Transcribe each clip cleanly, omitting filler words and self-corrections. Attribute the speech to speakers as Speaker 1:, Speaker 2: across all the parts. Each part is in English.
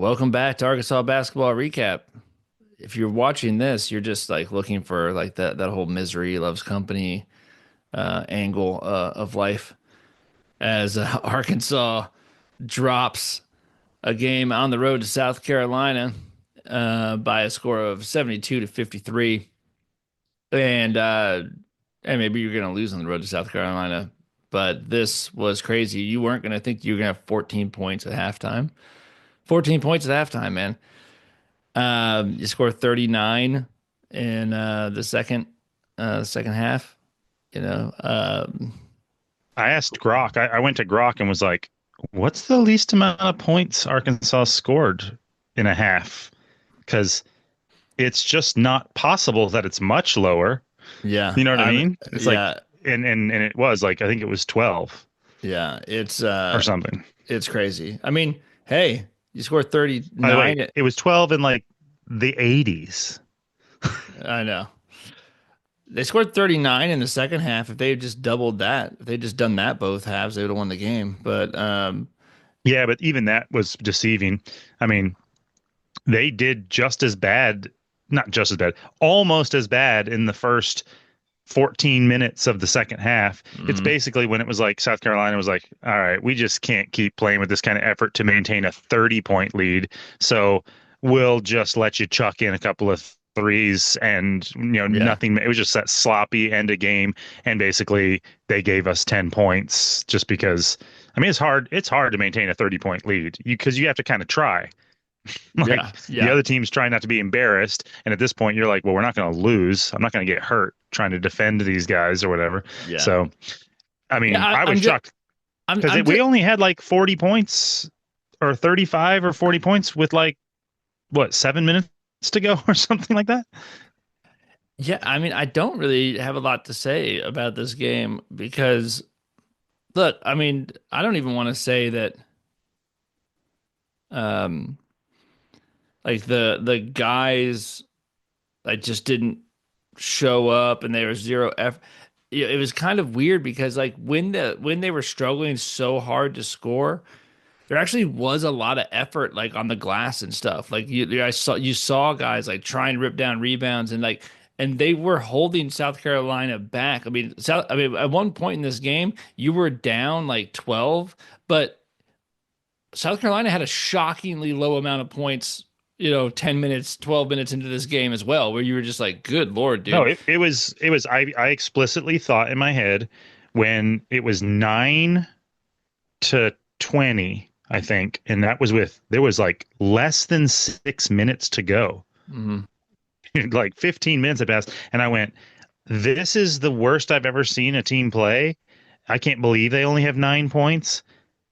Speaker 1: Welcome back to Arkansas basketball recap. If you're watching this, you're just like looking for like that whole misery loves company angle of life as Arkansas drops a game on the road to South Carolina by a score of 72 to 53. And and maybe you're going to lose on the road to South Carolina, but this was crazy. You weren't going to think you were going to have 14 points at halftime. 14 points at halftime, man. You score 39 in the second half. You know,
Speaker 2: I asked Grok. I went to Grok and was like, "What's the least amount of points Arkansas scored in a half?" Because it's just not possible that it's much lower.
Speaker 1: yeah,
Speaker 2: You know what I mean? It's like,
Speaker 1: yeah,
Speaker 2: and it was like I think it was 12
Speaker 1: yeah. It's
Speaker 2: or something.
Speaker 1: it's crazy. I mean, hey, you scored
Speaker 2: By the way,
Speaker 1: 39.
Speaker 2: it was 12 in like the 80s.
Speaker 1: I know. They scored 39 in the second half. If they had just doubled that, if they just done that both halves, they would have won the game. But
Speaker 2: Yeah, but even that was deceiving. I mean, they did just as bad, not just as bad, almost as bad in the first 14 minutes of the second half. It's
Speaker 1: mm,
Speaker 2: basically when it was like South Carolina was like, all right, we just can't keep playing with this kind of effort to maintain a 30-point lead. So we'll just let you chuck in a couple of threes and
Speaker 1: yeah,
Speaker 2: nothing. It was just that sloppy end of game. And basically they gave us 10 points just because I mean it's hard to maintain a 30-point lead. Because you have to kind of try. Like
Speaker 1: yeah,
Speaker 2: the
Speaker 1: yeah.
Speaker 2: other team's trying not to be embarrassed, and at this point, you're like, "Well, we're not going to lose. I'm not going to get hurt trying to defend these guys or whatever."
Speaker 1: Yeah.
Speaker 2: So, I
Speaker 1: Yeah,
Speaker 2: mean, I was
Speaker 1: I'm just
Speaker 2: shocked because
Speaker 1: I'm
Speaker 2: we
Speaker 1: just
Speaker 2: only had like 40 points or 35 or 40 points with like what 7 minutes to go or something like that.
Speaker 1: yeah, I mean, I don't really have a lot to say about this game because look, I mean, I don't even want to say that um like the guys like just didn't show up and there was zero effort. It was kind of weird because like when they were struggling so hard to score, there actually was a lot of effort like on the glass and stuff. Like you saw guys like try and rip down rebounds and they were holding South Carolina back. I mean at one point in this game, you were down like 12, but South Carolina had a shockingly low amount of points, 10 minutes, 12 minutes into this game as well, where you were just like, good Lord,
Speaker 2: No,
Speaker 1: dude.
Speaker 2: it was I explicitly thought in my head when it was 9 to 20, I think, and that was with there was like less than 6 minutes to go.
Speaker 1: Mhm.
Speaker 2: Like 15 minutes had passed, and I went, "This is the worst I've ever seen a team play. I can't believe they only have 9 points,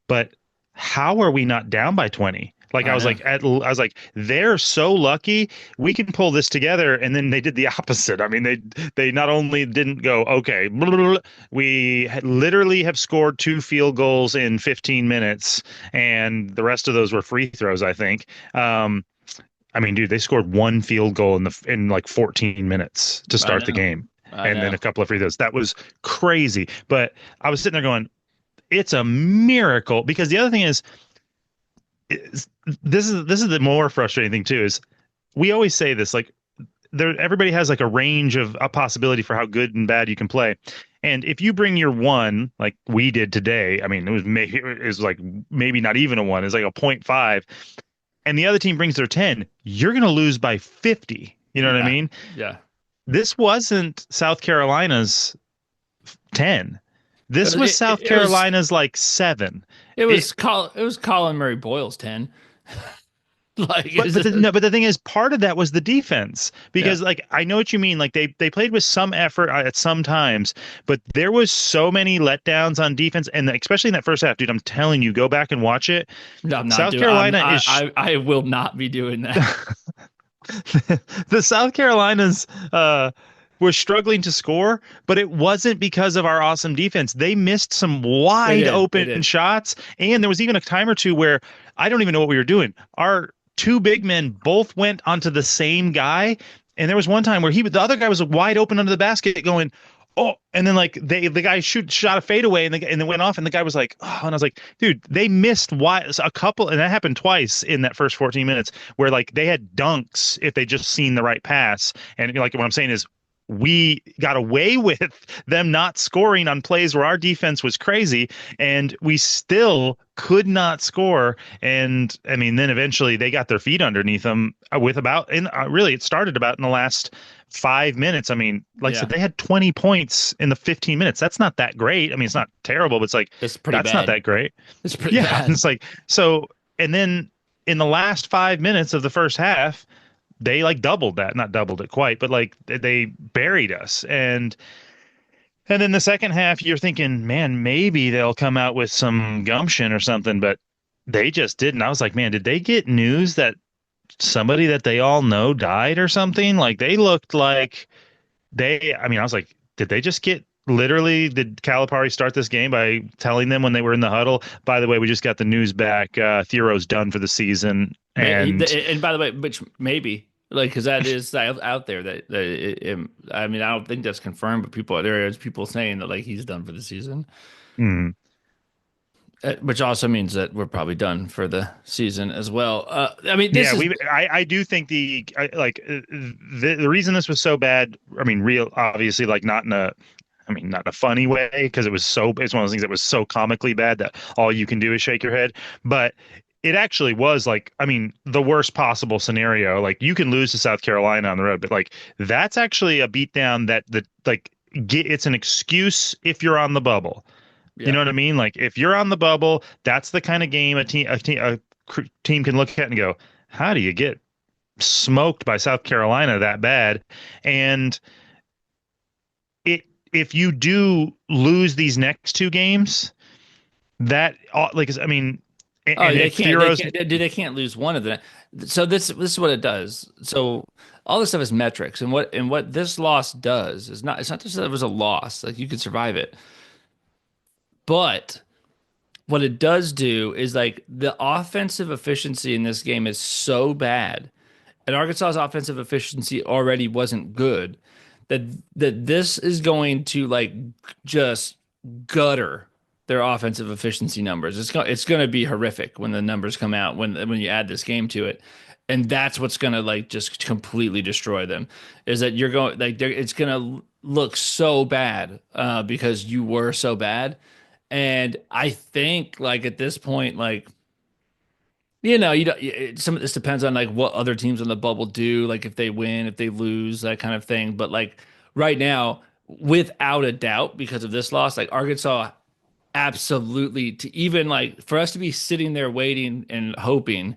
Speaker 2: but how are we not down by 20?" Like
Speaker 1: I know.
Speaker 2: I was like, they're so lucky we can pull this together, and then they did the opposite. I mean, they not only didn't go, okay, blah, blah, blah, we literally have scored 2 field goals in 15 minutes, and the rest of those were free throws, I think. I mean, dude, they scored 1 field goal in like 14 minutes to
Speaker 1: I
Speaker 2: start the
Speaker 1: know.
Speaker 2: game,
Speaker 1: I
Speaker 2: and then a
Speaker 1: know.
Speaker 2: couple of free throws. That was crazy. But I was sitting there going, it's a miracle because the other thing is this is the more frustrating thing too is we always say this like there everybody has like a range of a possibility for how good and bad you can play. And if you bring your one, like we did today, I mean, it was like maybe not even a one, it's like a point 0.5, and the other team brings their 10, you're going to lose by 50. You know what I
Speaker 1: Yeah.
Speaker 2: mean?
Speaker 1: Yeah.
Speaker 2: This wasn't South Carolina's 10. This was
Speaker 1: It, it,
Speaker 2: South
Speaker 1: it was
Speaker 2: Carolina's like 7.
Speaker 1: it was Colin Murray Boyle's 10. Like
Speaker 2: But
Speaker 1: is it,
Speaker 2: no, but the thing is, part of that was the defense
Speaker 1: yeah.
Speaker 2: because like I know what you mean. Like they played with some effort at some times, but there was so many letdowns on defense, and especially in that first half, dude. I'm telling you, go back and watch it.
Speaker 1: No, I'm not
Speaker 2: South
Speaker 1: doing I'm
Speaker 2: Carolina is
Speaker 1: I will not be doing that.
Speaker 2: the South Carolinas were struggling to score, but it wasn't because of our awesome defense. They missed some
Speaker 1: They
Speaker 2: wide
Speaker 1: did. They
Speaker 2: open
Speaker 1: did.
Speaker 2: shots, and there was even a time or two where I don't even know what we were doing. Our two big men both went onto the same guy, and there was one time where the other guy was wide open under the basket, going, oh, and then like the guy shot a fadeaway and then went off and the guy was like, oh, and I was like, dude, they missed a couple, and that happened twice in that first 14 minutes where like they had dunks if they just seen the right pass. And like what I'm saying is we got away with them not scoring on plays where our defense was crazy, and we still could not score. And I mean, then eventually they got their feet underneath them with about, and really it started about in the last 5 minutes. I mean, like I said,
Speaker 1: Yeah,
Speaker 2: they had 20 points in the 15 minutes. That's not that great. I mean, it's not terrible, but it's like,
Speaker 1: it's pretty
Speaker 2: that's not
Speaker 1: bad.
Speaker 2: that great.
Speaker 1: It's pretty
Speaker 2: Yeah.
Speaker 1: bad.
Speaker 2: It's like, so, and then in the last 5 minutes of the first half, they like doubled that, not doubled it quite, but like they buried us. And then the second half, you're thinking, man, maybe they'll come out with some gumption or something, but they just didn't. I was like, man, did they get news that somebody that they all know died or something? Like they looked like I mean, I was like, did they just get literally, did Calipari start this game by telling them when they were in the huddle, by the way, we just got the news back, Thero's done for the season. And
Speaker 1: And by the way, which maybe like because that is out there that I mean I don't think that's confirmed, but there is people saying that like he's done for the season,
Speaker 2: mm,
Speaker 1: which also means that we're probably done for the season as well. I mean this
Speaker 2: yeah,
Speaker 1: is
Speaker 2: I do think the reason this was so bad, I mean, real, obviously, like not in a, I mean, not in a funny way, because it's one of those things that was so comically bad that all you can do is shake your head. But it actually was like, I mean, the worst possible scenario. Like you can lose to South Carolina on the road, but like that's actually a beatdown that like it's an excuse if you're on the bubble. You
Speaker 1: yeah.
Speaker 2: know what I mean? Like if you're on the bubble, that's the kind of game a team can look at and go, how do you get smoked by South Carolina that bad? And it if you do lose these next two games, that like I mean,
Speaker 1: Oh,
Speaker 2: and if Thero's
Speaker 1: they can't lose one of them. So this is what it does. So all this stuff is metrics, and what this loss does is not it's not just that it was a loss, like you could survive it, but what it does do is like the offensive efficiency in this game is so bad, and Arkansas's offensive efficiency already wasn't good, that this is going to like just gutter their offensive efficiency numbers. It's going to be horrific when the numbers come out when you add this game to it. And that's what's going to like just completely destroy them is that you're going like it's going to look so bad because you were so bad. And I think like at this point like you don't. Some of this depends on like what other teams on the bubble do, like if they win, if they lose, that kind of thing. But like right now, without a doubt, because of this loss, like Arkansas absolutely to even like for us to be sitting there waiting and hoping,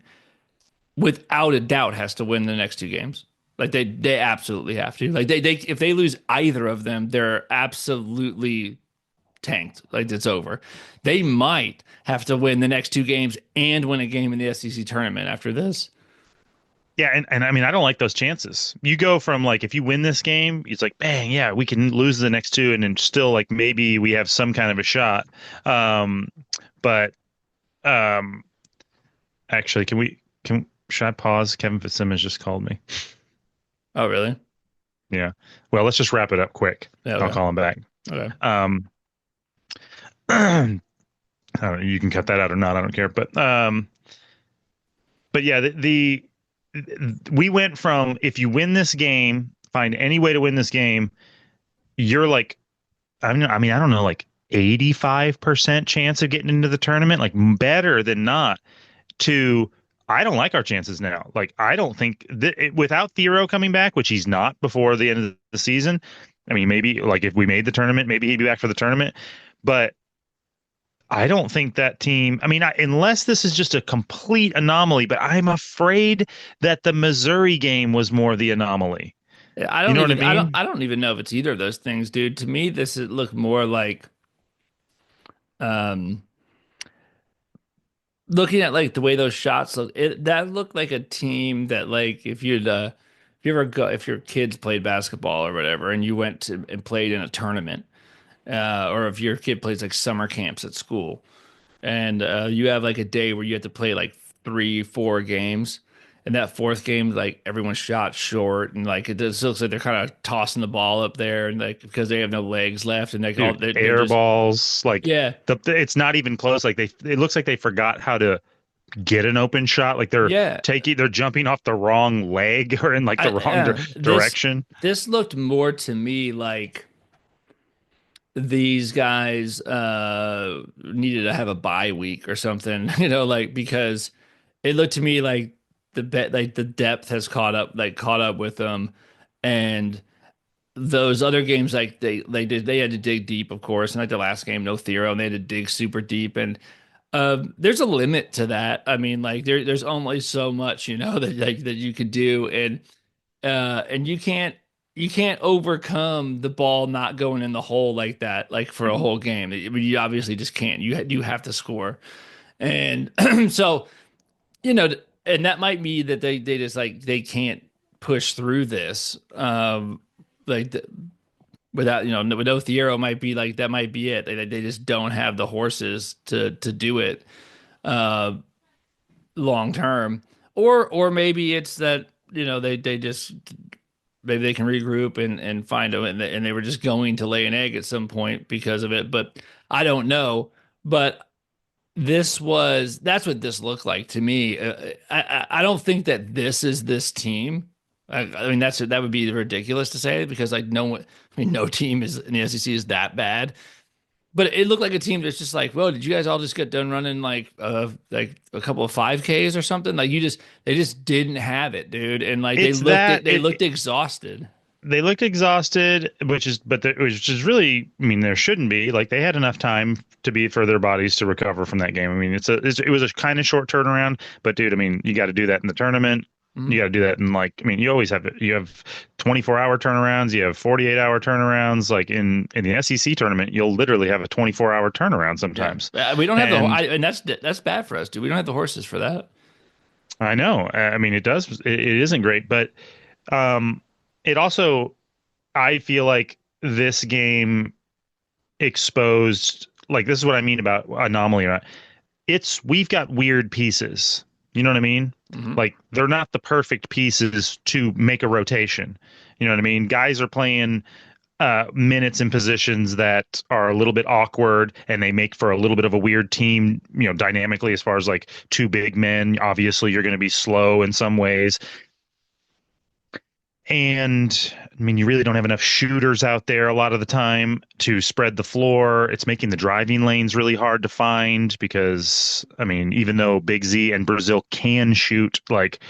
Speaker 1: without a doubt, has to win the next two games. Like they absolutely have to. Like they if they lose either of them, they're absolutely tanked. Like it's over. They might have to win the next two games and win a game in the SEC tournament after this.
Speaker 2: yeah, and I mean, I don't like those chances. You go from like if you win this game, it's like, bang, yeah, we can lose the next two, and then still like maybe we have some kind of a shot. Um, but um, actually, should I pause? Kevin Fitzsimmons just called me.
Speaker 1: Oh, really?
Speaker 2: Yeah. Well, let's just wrap it up quick.
Speaker 1: Yeah,
Speaker 2: I'll
Speaker 1: okay.
Speaker 2: call him back.
Speaker 1: Okay.
Speaker 2: Um, I don't know, you can cut that out or not. I don't care. But yeah, we went from if you win this game, find any way to win this game, you're like, I mean, I don't know, like 85% chance of getting into the tournament, like better than not. To I don't like our chances now. Like I don't think without Thero coming back, which he's not before the end of the season. I mean, maybe like if we made the tournament, maybe he'd be back for the tournament. But I don't think that team, I mean, unless this is just a complete anomaly, but I'm afraid that the Missouri game was more the anomaly. You know what I mean?
Speaker 1: I don't even know if it's either of those things, dude. To me, this is, look more like um looking at like the way those shots look, that looked like a team that like if you ever go if your kids played basketball or whatever and you went to and played in a tournament, or if your kid plays like summer camps at school and you have like a day where you have to play like 3, 4 games. in that fourth game, like everyone shot short, and like it just looks like they're kind of tossing the ball up there, and like because they have no legs left, and like all
Speaker 2: Dude,
Speaker 1: they're
Speaker 2: air
Speaker 1: just
Speaker 2: balls, like
Speaker 1: yeah,
Speaker 2: it's not even close. Like it looks like they forgot how to get an open shot. Like
Speaker 1: yeah.
Speaker 2: they're jumping off the wrong leg or in like the wrong
Speaker 1: This
Speaker 2: direction.
Speaker 1: looked more to me like these guys needed to have a bye week or something, like because it looked to me like the depth has caught up with them, and those other games like they had to dig deep, of course, and like the last game, no Thero, and they had to dig super deep, and there's a limit to that. I mean, like there's only so much, that you could do, and you can't overcome the ball not going in the hole like that, like for a whole game. I mean, you obviously just can't. You have to score, and so you know, and that might be that they just like they can't push through this, like without with no Thiero might be like that might be it. They just don't have the horses to do it uh long term, or maybe it's that they just maybe they can regroup and find them, and they were just going to lay an egg at some point because of it. But I don't know. But that's what this looked like to me. I don't think that this is this team. I mean, that would be ridiculous to say because like no one, I mean, no team is in the SEC is that bad. But it looked like a team that's just like, well, did you guys all just get done running like a couple of 5Ks or something? Like they just didn't have it, dude. And like
Speaker 2: It's that
Speaker 1: they looked exhausted.
Speaker 2: they looked exhausted, which is really, I mean, there shouldn't be. Like they had enough time to be for their bodies to recover from that game. I mean, it was a kind of short turnaround, but dude, I mean, you got to do that in the tournament. You
Speaker 1: Mhm.
Speaker 2: got to do that in like, I mean, you have 24-hour turnarounds, you have 48-hour turnarounds. Like in the SEC tournament, you'll literally have a 24-hour turnaround
Speaker 1: Yeah,
Speaker 2: sometimes.
Speaker 1: we don't have
Speaker 2: And
Speaker 1: and that's bad for us, dude. We don't have the horses for that.
Speaker 2: I know, I mean, it isn't great, but um, it also, I feel like this game exposed, like this is what I mean about anomaly. We've got weird pieces. You know what I mean?
Speaker 1: Hmm.
Speaker 2: Like they're not the perfect pieces to make a rotation. You know what I mean? Guys are playing minutes in positions that are a little bit awkward and they make for a little bit of a weird team, dynamically as far as like two big men. Obviously, you're going to be slow in some ways. And I mean, you really don't have enough shooters out there a lot of the time to spread the floor. It's making the driving lanes really hard to find because, I mean, even though Big Z and Brazil can shoot, like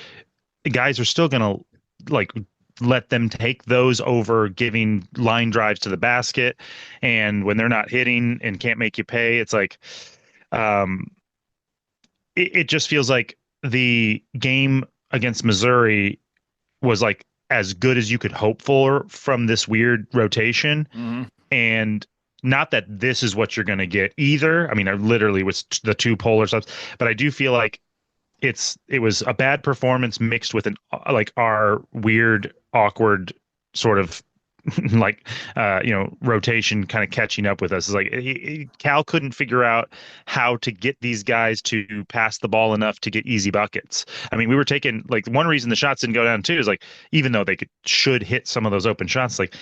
Speaker 2: the guys are still going to like let them take those over giving line drives to the basket. And when they're not hitting and can't make you pay, it's like, um, it just feels like the game against Missouri was like as good as you could hope for from this weird rotation.
Speaker 1: Hmm.
Speaker 2: And not that this is what you're going to get either. I mean, I literally was the two polar stuff, but I do feel like it was a bad performance mixed with an like our weird, awkward sort of like rotation kind of catching up with us. Is like Cal couldn't figure out how to get these guys to pass the ball enough to get easy buckets. I mean, we were taking like one reason the shots didn't go down too is like even though they should hit some of those open shots, like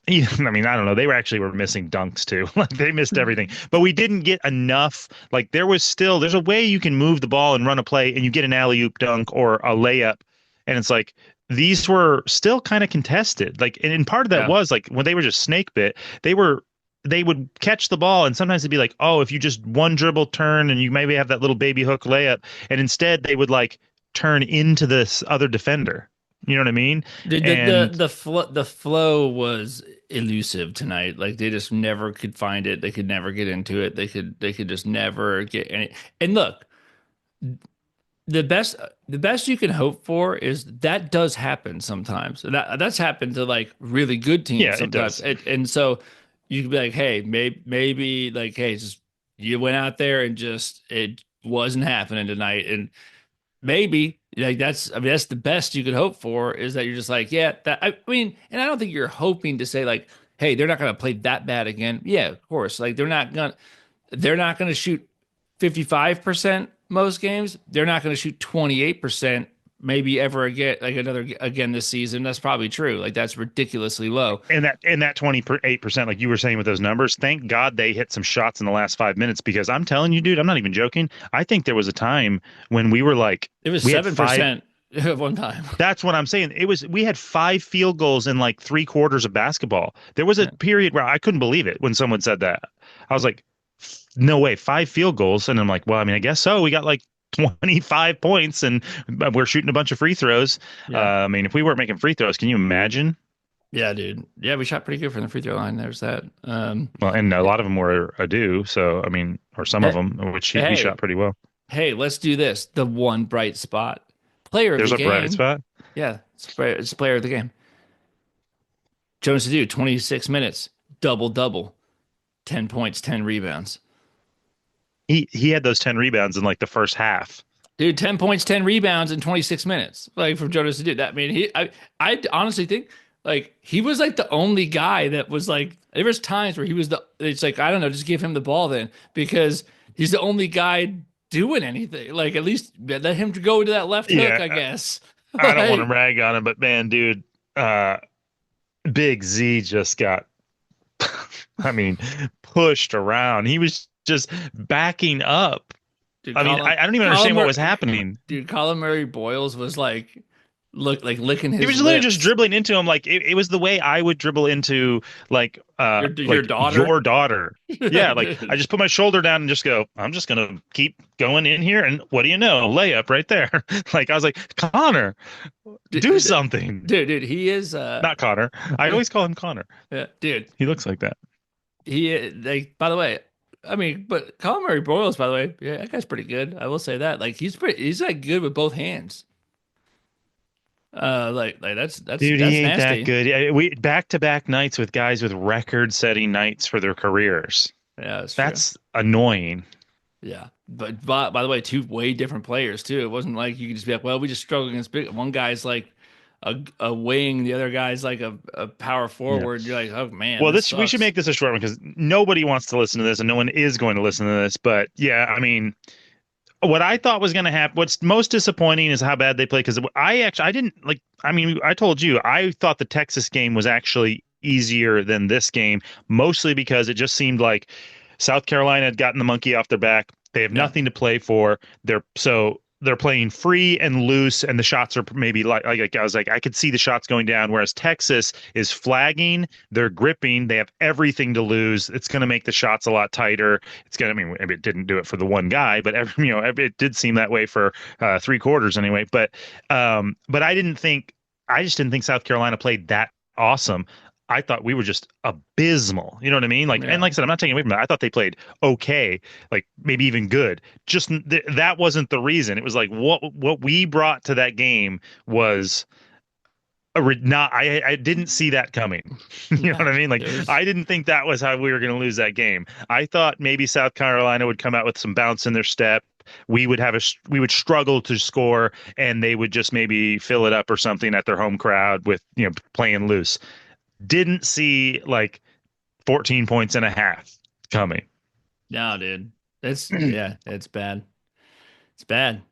Speaker 2: I mean, I don't know. They were missing dunks too. Like they missed everything. But we didn't get enough. Like there's a way you can move the ball and run a play and you get an alley-oop dunk or a layup. And it's like these were still kind of contested. Like and part of that
Speaker 1: Yeah.
Speaker 2: was like when they were just snake bit, they would catch the ball and sometimes it'd be like, oh, if you just one dribble turn and you maybe have that little baby hook layup. And instead they would like turn into this other defender. You know what I mean?
Speaker 1: Dude,
Speaker 2: And
Speaker 1: the flow was elusive tonight. Like they just never could find it. They could never get into it. They could just never get any. And look, the best the best you can hope for is that does happen sometimes. That's happened to like really good
Speaker 2: yeah,
Speaker 1: teams
Speaker 2: it
Speaker 1: sometimes.
Speaker 2: does.
Speaker 1: And so you could be like, hey, maybe like, hey, just you went out there and just it wasn't happening tonight. And maybe like I mean that's the best you could hope for is that you're just like yeah that I mean and I don't think you're hoping to say like hey they're not going to play that bad again. Yeah, of course, like they're not going to shoot 55% most games. They're not going to shoot 28% maybe ever again, like another again this season. That's probably true. Like that's ridiculously low.
Speaker 2: And that 28%, like you were saying with those numbers, thank God they hit some shots in the last 5 minutes because I'm telling you, dude, I'm not even joking. I think there was a time when we were like,
Speaker 1: It was
Speaker 2: we had
Speaker 1: seven
Speaker 2: five.
Speaker 1: percent at one time.
Speaker 2: That's what I'm saying. We had 5 field goals in like 3 quarters of basketball. There was a
Speaker 1: Yeah.
Speaker 2: period where I couldn't believe it when someone said that. I was like, no way, 5 field goals. And I'm like, well, I mean, I guess so. We got like 25 points and we're shooting a bunch of free throws.
Speaker 1: Yeah.
Speaker 2: I mean, if we weren't making free throws, can you imagine?
Speaker 1: Yeah, dude. Yeah, we shot pretty good from the free throw line. There's that.
Speaker 2: Well, and a lot of them were ado. So, I mean, or some of
Speaker 1: Hey,
Speaker 2: them, which we shot
Speaker 1: hey,
Speaker 2: pretty well.
Speaker 1: hey, let's do this. The one bright spot. Player of the
Speaker 2: There's a bright
Speaker 1: game.
Speaker 2: spot.
Speaker 1: Yeah, it's player of the game. Jonas to do 26 minutes, double double, 10 points, 10 rebounds.
Speaker 2: He had those 10 rebounds in like the first half.
Speaker 1: Dude, 10 points, 10 rebounds in 26 minutes. Like from Jonas to do that. I mean, I honestly think like he was like the only guy that was like there was times where he was it's like I don't know, just give him the ball then because he's the only guy doing anything. Like at least let him go to that left hook,
Speaker 2: Yeah,
Speaker 1: I guess.
Speaker 2: I don't want to
Speaker 1: Like,
Speaker 2: rag on him, but man, dude, uh, Big Z just got, I mean, pushed around. He was just backing up.
Speaker 1: dude,
Speaker 2: I mean, I don't even understand what was happening.
Speaker 1: Colin Murray Boyles was like licking
Speaker 2: He
Speaker 1: his
Speaker 2: was literally just
Speaker 1: lips.
Speaker 2: dribbling into him like it was the way I would dribble into
Speaker 1: Your
Speaker 2: like
Speaker 1: daughter.
Speaker 2: your daughter. Yeah, like I just put my shoulder down and just go, I'm just gonna keep going in here and what do you know? Layup right there. Like I was like, Connor, do
Speaker 1: dude,
Speaker 2: something.
Speaker 1: dude, he is
Speaker 2: Not Connor. I always call him Connor.
Speaker 1: dude,
Speaker 2: He looks like that.
Speaker 1: he like by the way, I mean, but Colin Murray Boyles, by the way, yeah, that guy's pretty good. I will say that. Like he's like good with both hands. Like
Speaker 2: Dude, he
Speaker 1: that's
Speaker 2: ain't that
Speaker 1: nasty.
Speaker 2: good. We back-to-back nights with guys with record-setting nights for their careers.
Speaker 1: Yeah, that's true.
Speaker 2: That's annoying.
Speaker 1: Yeah, but by the way, two way different players too. It wasn't like you could just be like, well, we just struggle against big. One guy's like a wing, the other guy's like a power
Speaker 2: Yeah.
Speaker 1: forward. You're like, oh man,
Speaker 2: Well,
Speaker 1: this
Speaker 2: this we should
Speaker 1: sucks.
Speaker 2: make this a short one because nobody wants to listen to this and no one is going to listen to this. But yeah, I mean, what I thought was going to happen, what's most disappointing is how bad they play because I didn't like, I mean, I told you, I thought the Texas game was actually easier than this game, mostly because it just seemed like South Carolina had gotten the monkey off their back. They have
Speaker 1: Yeah,
Speaker 2: nothing to play for. They're playing free and loose, and the shots are maybe like I was like I could see the shots going down. Whereas Texas is flagging, they're gripping, they have everything to lose. It's going to make the shots a lot tighter. It's going to, I mean, it didn't do it for the one guy, but it did seem that way for 3 quarters anyway. But I just didn't think South Carolina played that awesome. I thought we were just abysmal. You know what I mean? Like, and
Speaker 1: yeah,
Speaker 2: like I said, I'm not taking away from that. I thought they played okay, like maybe even good. Just that wasn't the reason. It was like what we brought to that game was not. I didn't see that coming. You know
Speaker 1: yeah.
Speaker 2: what I mean? Like,
Speaker 1: There's
Speaker 2: I didn't think that was how we were going to lose that game. I thought maybe South Carolina would come out with some bounce in their step. We would struggle to score, and they would just maybe fill it up or something at their home crowd with playing loose. Didn't see like 14 points and a half coming.
Speaker 1: no, dude. It's
Speaker 2: All
Speaker 1: yeah, it's bad. It's bad.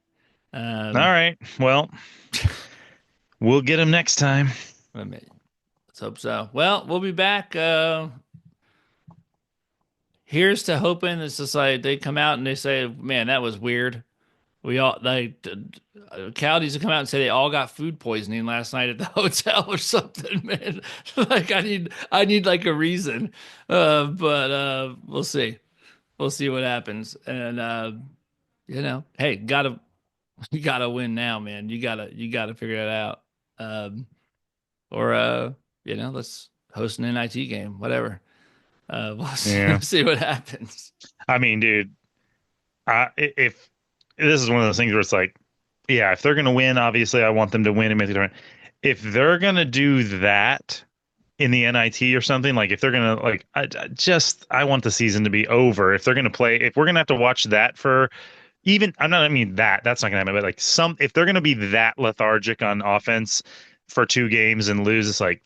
Speaker 1: Um,
Speaker 2: right. Well, we'll get them next time.
Speaker 1: let me let's hope so. Well, we'll be back. Here's to hoping it's just like they come out and they say, "Man, that was weird." We all like Cowdies to come out and say they all got food poisoning last night at the hotel or something, man. Like I need like a reason. But we'll see. We'll see what happens. And hey, gotta you gotta win now, man. You gotta figure it out. Or let's host an NIT game, whatever. We'll
Speaker 2: Yeah.
Speaker 1: see what happens.
Speaker 2: I mean, dude, if this is one of those things where it's like, yeah, if they're going to win, obviously I want them to win and make the tournament. If they're going to do that in the NIT or something, like if they're going to like, I want the season to be over. If they're going to play, if we're going to have to watch that for even, I mean that's not going to happen, but like if they're going to be that lethargic on offense for 2 games and lose, it's like,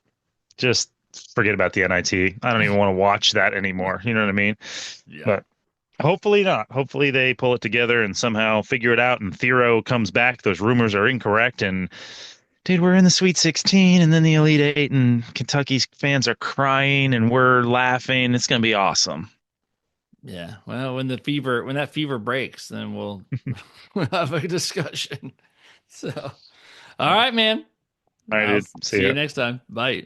Speaker 2: just forget about the NIT. I don't even want to watch that anymore. You know what I mean?
Speaker 1: Yeah.
Speaker 2: But Hopefully not. Hopefully they pull it together and somehow figure it out and Thero comes back. Those rumors are incorrect. And dude, we're in the Sweet 16 and then the Elite Eight and Kentucky's fans are crying and we're laughing. It's going to be awesome.
Speaker 1: Yeah. Well, when that fever breaks, then we'll have a discussion. So, all right, man.
Speaker 2: All right,
Speaker 1: I'll
Speaker 2: dude. See
Speaker 1: see you
Speaker 2: ya.
Speaker 1: next time. Bye.